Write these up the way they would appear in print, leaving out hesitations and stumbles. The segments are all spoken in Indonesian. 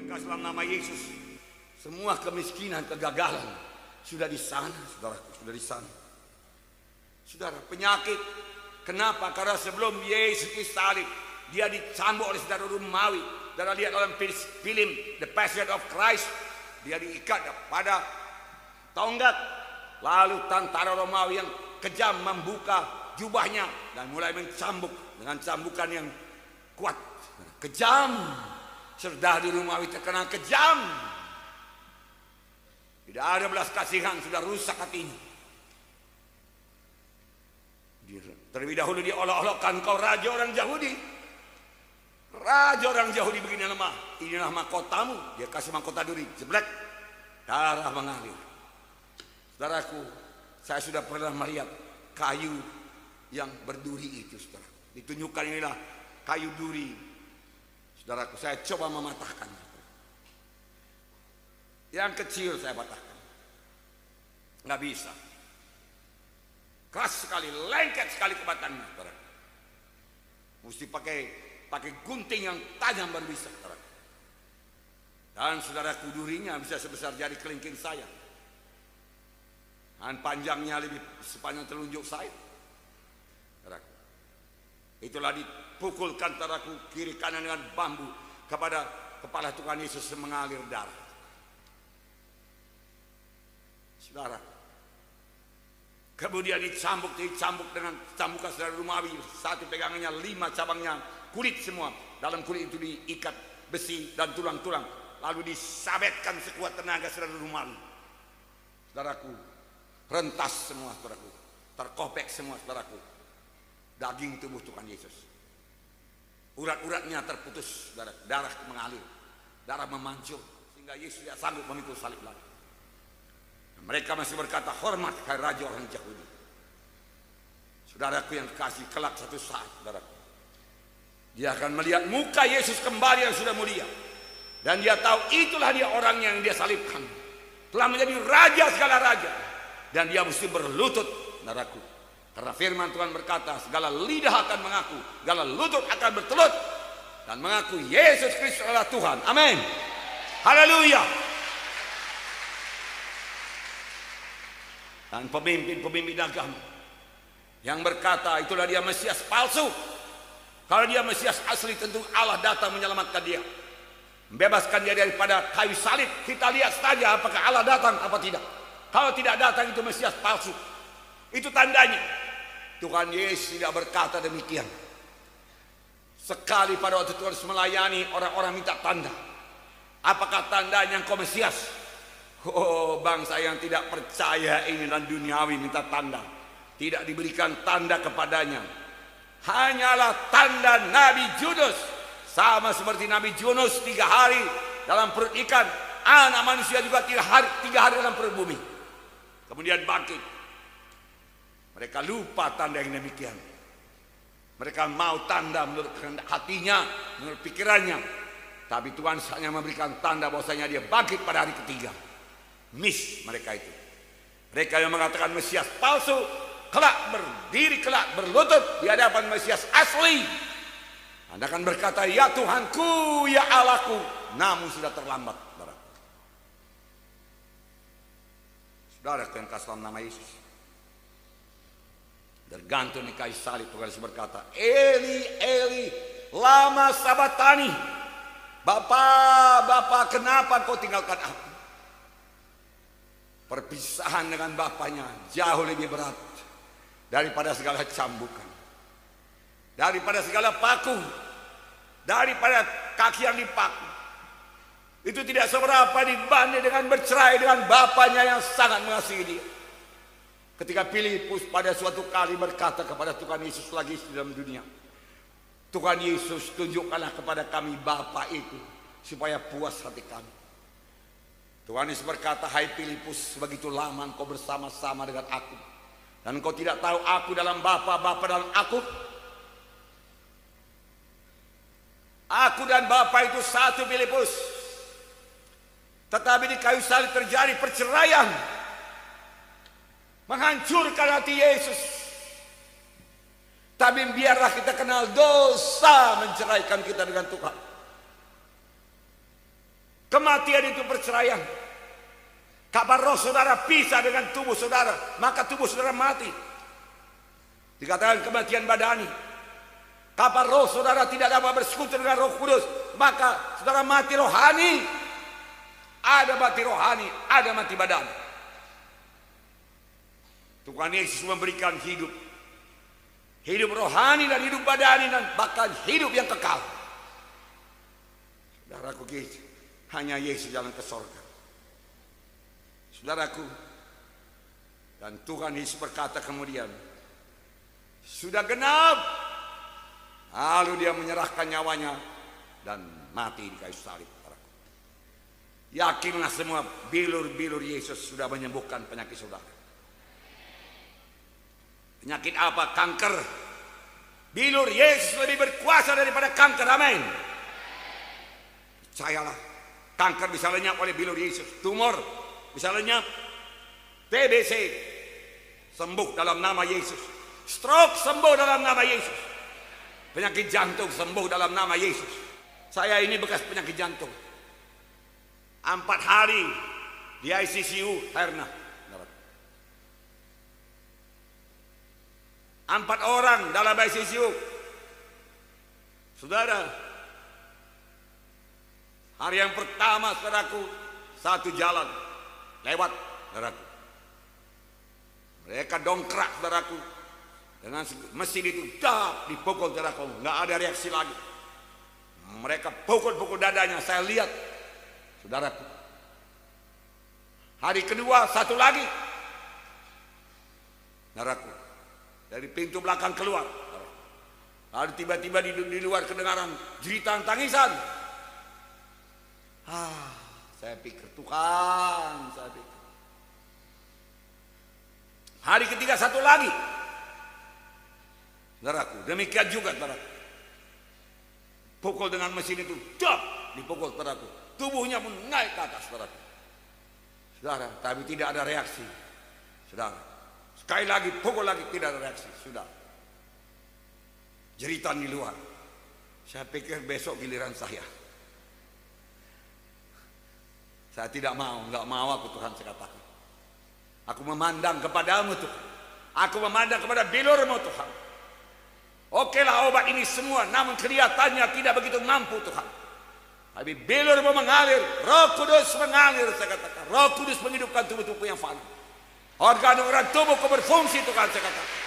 Kasih dalam nama Yesus. Semua kemiskinan, kegagalan sudah di sana, saudaraku, sudah di sana. Saudara, penyakit. Kenapa? Karena sebelum Yesus disalib, dia dicambuk oleh saudara Romawi. Saudara lihat dalam film The Passion of Christ, dia diikat pada tonggak. Lalu tentara Romawi yang kejam membuka jubahnya dan mulai mencambuk dengan cambukan yang kuat. Kejam. Saudara Romawi terkenal kejam. Tidak ada belas kasihan, sudah rusak hatinya. Terlebih dahulu diolok-olokkan, kau raja orang Yahudi. Raja orang Yahudi begini lemah. Inilah mahkotamu. Dia kasih mahkota duri, jeblek, darah mengalir. Saudaraku, saya sudah pernah melihat kayu yang berduri itu, saudara. Ditunjukkan inilah kayu duri. Saudaraku, saya coba mematahkan. Yang kecil saya patahkan. Nggak bisa. Keras sekali, lengket sekali kebatannya, saudaraku. Mesti pakai gunting yang tajam baru bisa, saudaraku. Dan saudaraku, durinya bisa sebesar jari kelingking saya. Dan panjangnya lebih sepanjang telunjuk saya. Saudaraku. Itulah dipukulkan saudaraku kiri kanan dengan bambu kepada kepala Tuhan Yesus mengalir darah. Saudara, kemudian dicambuk dengan cambukan saudara Romawi. Satu pegangannya 5 cabangnya kulit semua. Dalam kulit itu diikat besi dan tulang-tulang. Lalu disabetkan sekuat tenaga saudara Romawi. Saudaraku, rentas semua saudaraku. Terkopek semua saudaraku. Daging tubuh Tuhan Yesus. Urat-uratnya terputus, darah mengalir, darah memancur, sehingga Yesus tidak sanggup memikul salib lagi. Mereka masih berkata, hormat hai raja orang Yahudi. Saudaraku yang kasih, kelak satu saat, saudaraku, dia akan melihat muka Yesus kembali yang sudah mulia. Dan dia tahu itulah dia orang yang dia salibkan. Telah menjadi raja segala raja. Dan dia mesti berlutut, saudaraku. Karena firman Tuhan berkata, segala lidah akan mengaku, segala lutut akan bertelut dan mengaku Yesus Kristus adalah Tuhan. Amin. Haleluya. Dan pemimpin-pemimpin agama yang berkata itulah dia Mesias palsu. Kalau dia Mesias asli, tentu Allah datang menyelamatkan dia, membebaskan dia daripada kayu salib. Kita lihat saja apakah Allah datang apa tidak. Kalau tidak datang, itu Mesias palsu. Itu tandanya. Tuhan Yesus tidak berkata demikian. Sekali pada waktu Tuhan melayani, orang-orang minta tanda. Apakah tandanya engkau Mesias? Oh, bangsa yang tidak percaya ini dan duniawi minta tanda. Tidak diberikan tanda kepadanya. Hanyalah tanda Nabi Yunus. Sama seperti Nabi Yunus 3 hari dalam perut ikan, anak manusia juga 3 hari dalam perut bumi. Kemudian bangkit. Mereka lupa tanda yang demikian. Mereka mau tanda menurut hatinya, menurut pikirannya. Tapi Tuhan hanya memberikan tanda bahwasanya dia bangkit pada hari ketiga. Miss mereka itu. Mereka yang mengatakan Mesias palsu, kelak berdiri, kelak berlutut di hadapan Mesias asli. Anda akan berkata, ya Tuhanku, ya Allahku. Namun sudah terlambat. Saudara yang kasih dalam nama Yesus, bergantung di kayu salib, Tuhan Yesus berkata, Eli, Eli, lama sabatani. Bapa, kenapa kau tinggalkan aku? Perpisahan dengan bapaknya jauh lebih berat daripada segala cambukan, daripada segala paku, daripada kaki yang dipaku. Itu tidak seberapa dibanding dengan bercerai dengan bapaknya yang sangat mengasihi dia. Ketika Filipus pada suatu kali berkata kepada Tuhan Yesus lagi di dalam dunia, Tuhan Yesus, tunjukkanlah kepada kami Bapa itu, supaya puas hati kami. Tuhan Yesus berkata, hai Filipus, begitu lama engkau bersama-sama dengan aku, dan engkau tidak tahu aku dalam Bapa, Bapa dalam aku. Aku dan Bapa itu satu, Filipus. Tetapi di kayu salib terjadi perceraian, menghancurkan hati Yesus. Tapi biarlah kita kenal, kenal, dosa menceraikan kita dengan Tuhan. Kematian itu perceraian. Kapan roh saudara pisah dengan tubuh saudara, maka tubuh saudara mati. Dikatakan kematian badani. Kapan roh saudara tidak dapat bersekutu dengan Roh Kudus, maka saudara mati rohani. Ada mati rohani, ada mati badani. Tuhan Yesus memberikan hidup. Hidup rohani dan hidup badani dan bahkan hidup yang kekal. Saudaraku, hanya Yesus jalan ke sorga. Saudaraku, dan Tuhan Yesus berkata kemudian, sudah genap. Lalu dia menyerahkan nyawanya dan mati di kayu salib. Yakinlah semua, bilur-bilur Yesus sudah menyembuhkan penyakit saudara. Penyakit apa? Kanker. Bilur Yesus lebih berkuasa daripada kanker. Amin. Percayalah, kanker bisa lenyap oleh bilur Yesus. Tumor bisa lenyap. TBC sembuh dalam nama Yesus. Stroke sembuh dalam nama Yesus. Penyakit jantung sembuh dalam nama Yesus. Saya ini bekas penyakit jantung. 4 hari di ICU hernia. 4 orang dalam ICU. Saudara, hari yang pertama saudaraku, 1 jalan lewat saudaraku. Mereka dongkrak saudaraku. Dengan mesin itu dipukul saudaraku, nggak ada reaksi lagi. Mereka pukul-pukul dadanya, saya lihat saudaraku. Hari kedua 1 lagi saudaraku, dari pintu belakang keluar. Lalu tiba-tiba di luar kedengaran jeritan tangisan. Saya pikir Tuhan, saya pikir. Hari ketiga 1 lagi. Saudaraku, demikian juga saudaraku. Pukul dengan mesin itu, dipukul saudaraku. Tubuhnya pun naik ke atas saudaraku. Saudara, tapi tidak ada reaksi. Saudara, sekali lagi pukul lagi, tidak ada reaksi. Sudah. Jeritan di luar. Saya pikir besok giliran saya. Saya tidak mau, nggak mau aku Tuhan, saya katakan. Aku memandang kepadamu Tuhan. Aku memandang kepada bilurmu Tuhan. Okelah obat ini semua, namun kelihatannya tidak begitu mampu Tuhan. Tapi bilurmu mengalir, Roh Kudus mengalir, saya katakan. Roh Kudus menghidupkan tubuh-tubuh yang fana. Organ-organ tubuhku berfungsi Tuhan, saya katakan.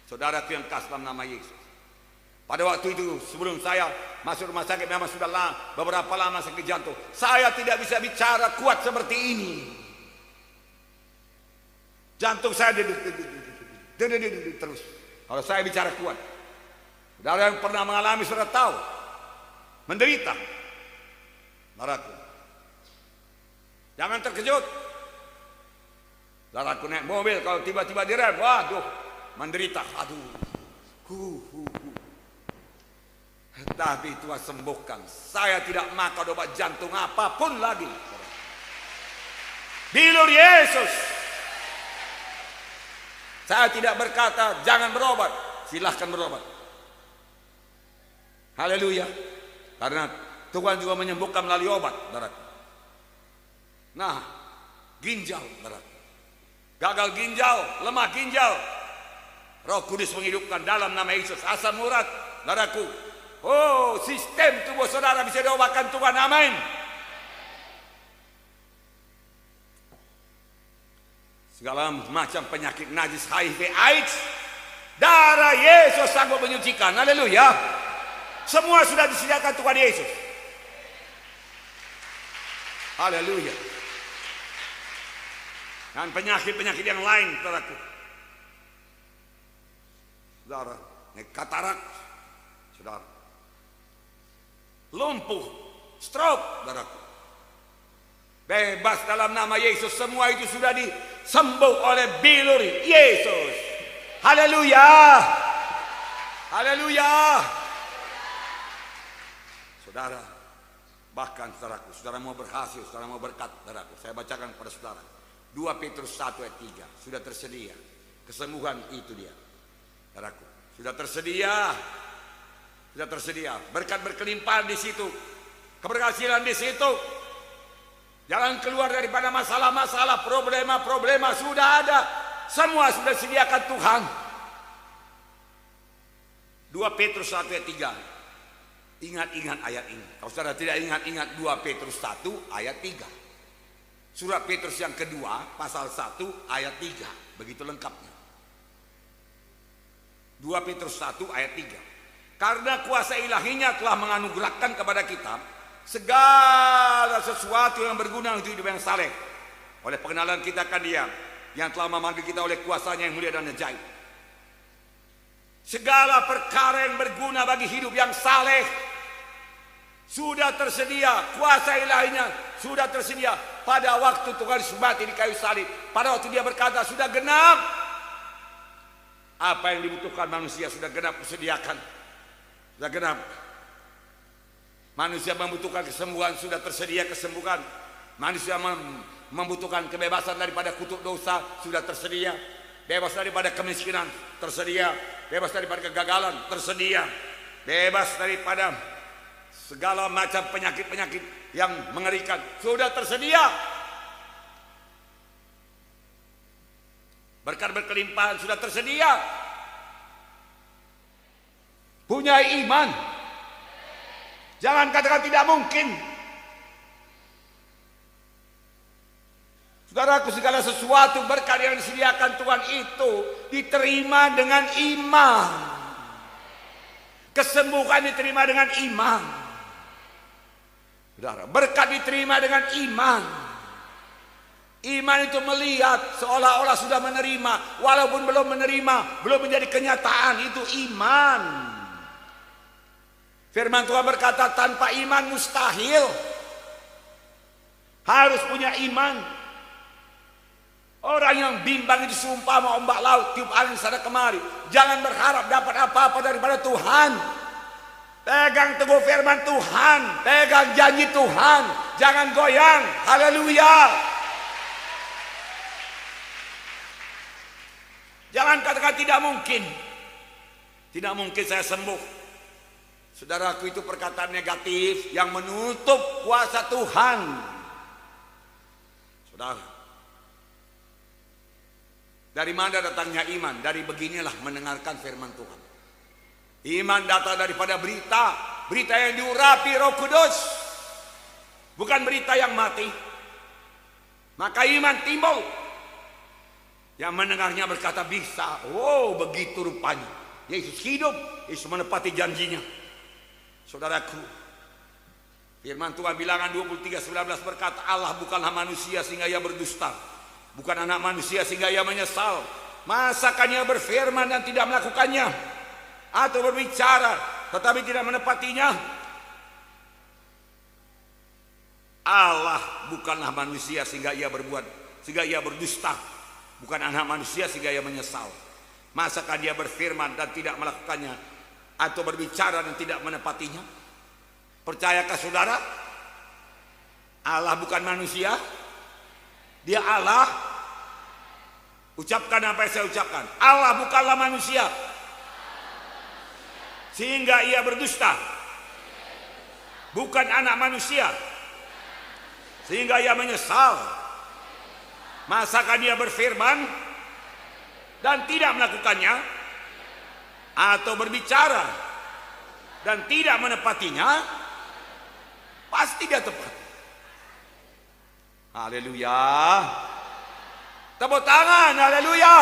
Saudaraku yang kasih dalam nama Yesus. Pada waktu itu sebelum saya masuk rumah sakit, memang sudah beberapa lama sakit jantung. Saya tidak bisa bicara kuat seperti ini. Jantung saya terus. Kalau saya bicara kuat. Saudara yang pernah mengalami sudah tahu. Menderita. Saudaraku, jangan terkejut. Saudaraku naik mobil, kalau tiba-tiba direm, waduh, menderita. Aduh. Tapi Tuhan sembuhkan. Saya tidak makan obat jantung apapun lagi. Bilur Yesus. Saya tidak berkata jangan berobat, silahkan berobat. Haleluya. Karena Tuhan juga menyembuhkan melalui obat, saudaraku. Nah, ginjal, saudaraku. Gagal ginjal, lemah ginjal. Roh Kudus menghidupkan dalam nama Yesus. Asam urat, saudaraku. Oh, sistem tubuh saudara bisa diobatkan Tuhan, amin. Segala macam penyakit najis, HIV, AIDS, darah Yesus sanggup menyucikan. Haleluya. Semua sudah disediakan Tuhan Yesus. Haleluya. Dan penyakit-penyakit yang lain, saudaraku. Saudara, katarak, saudara. Lumpuh, stroke, saudaraku. Bebas dalam nama Yesus. Semua itu sudah disembuh oleh bilur Yesus. Haleluya. Haleluya. Saudara, bahkan saudaraku, saudara mau berhasil, saudara mau berkat, saudaraku. Saya bacakan kepada saudara. 2 Petrus 1 ayat 3. Sudah tersedia. Kesembuhan itu dia. Saudaraku, sudah tersedia. sudah tersedia. Berkat berkelimpahan di situ, keberhasilan di situ. Jalan keluar daripada masalah-masalah, problema-problema sudah ada. Semua sudah disediakan Tuhan. 2 Petrus 1 ayat 3. Ingat-ingat ayat ini. Kalau saudara tidak ingat-ingat 2 Petrus 1 ayat 3. Surat Petrus yang kedua pasal 1 ayat 3. Begitu lengkapnya. 2 Petrus 1 ayat 3. Karena kuasa ilahinya telah menganugerahkan kepada kita segala sesuatu yang berguna untuk hidup yang saleh, oleh pengenalan kita akan Dia yang telah memanggil kita oleh kuasanya yang mulia dan ajaib. Segala perkara yang berguna bagi hidup yang saleh sudah tersedia. Kuasa ilahinya sudah tersedia pada waktu Tuhan Yesus mati di kayu salib. Pada waktu Dia berkata sudah genap. Apa yang dibutuhkan manusia sudah genap disediakan. Sudah genap. Manusia membutuhkan kesembuhan, sudah tersedia kesembuhan. Manusia membutuhkan kebebasan daripada kutuk dosa, sudah tersedia. Bebas daripada kemiskinan, tersedia. Bebas daripada kegagalan, tersedia. Bebas daripada segala macam penyakit-penyakit yang mengerikan, sudah tersedia. Berkat berkelimpahan sudah tersedia. Punya iman. Jangan katakan tidak mungkin. Saudaraku, segala sesuatu berkat yang disediakan Tuhan itu diterima dengan iman. Kesembuhan diterima dengan iman. Saudara, berkat diterima dengan iman. Iman itu melihat seolah-olah sudah menerima, walaupun belum menerima, belum menjadi kenyataan. Itu iman. Firman Tuhan berkata tanpa iman mustahil. Harus punya iman. Orang yang bimbang itu sumpah sama ombak laut, tiup angin sana kemari. Jangan berharap dapat apa-apa daripada Tuhan. Pegang teguh firman Tuhan, pegang janji Tuhan. Jangan goyang. Haleluya. Jangan katakan tidak mungkin. Tidak mungkin saya sembuh. Saudaraku, itu perkataan negatif yang menutup kuasa Tuhan. Saudara, dari mana datangnya iman? Dari beginilah mendengarkan firman Tuhan. Iman datang daripada berita, berita yang diurapi Roh Kudus, bukan berita yang mati. Maka iman timbul. Yang mendengarnya berkata bisa. Oh, begitu rupanya. Yesus hidup, Yesus menepati janjinya. Saudaraku, firman Tuhan bilangan 23:19 berkata Allah bukanlah manusia sehingga ia berdusta, bukan anak manusia sehingga ia menyesal. Masakan ia berfirman dan tidak melakukannya, atau berbicara tetapi tidak menepatinya? Allah bukanlah manusia sehingga ia berdusta, bukan anak manusia sehingga ia menyesal. Masakan dia berfirman dan tidak melakukannya, atau berbicara dan tidak menepatinya? Percayakah saudara? Allah bukan manusia, Dia Allah. Ucapkan apa yang saya ucapkan. Allah bukanlah manusia sehingga ia berdusta, bukan anak manusia sehingga ia menyesal. Masakan dia berfirman dan tidak melakukannya, atau berbicara dan tidak menepatinya? Pasti dia tepat. Haleluya. Tepuk tangan, haleluya.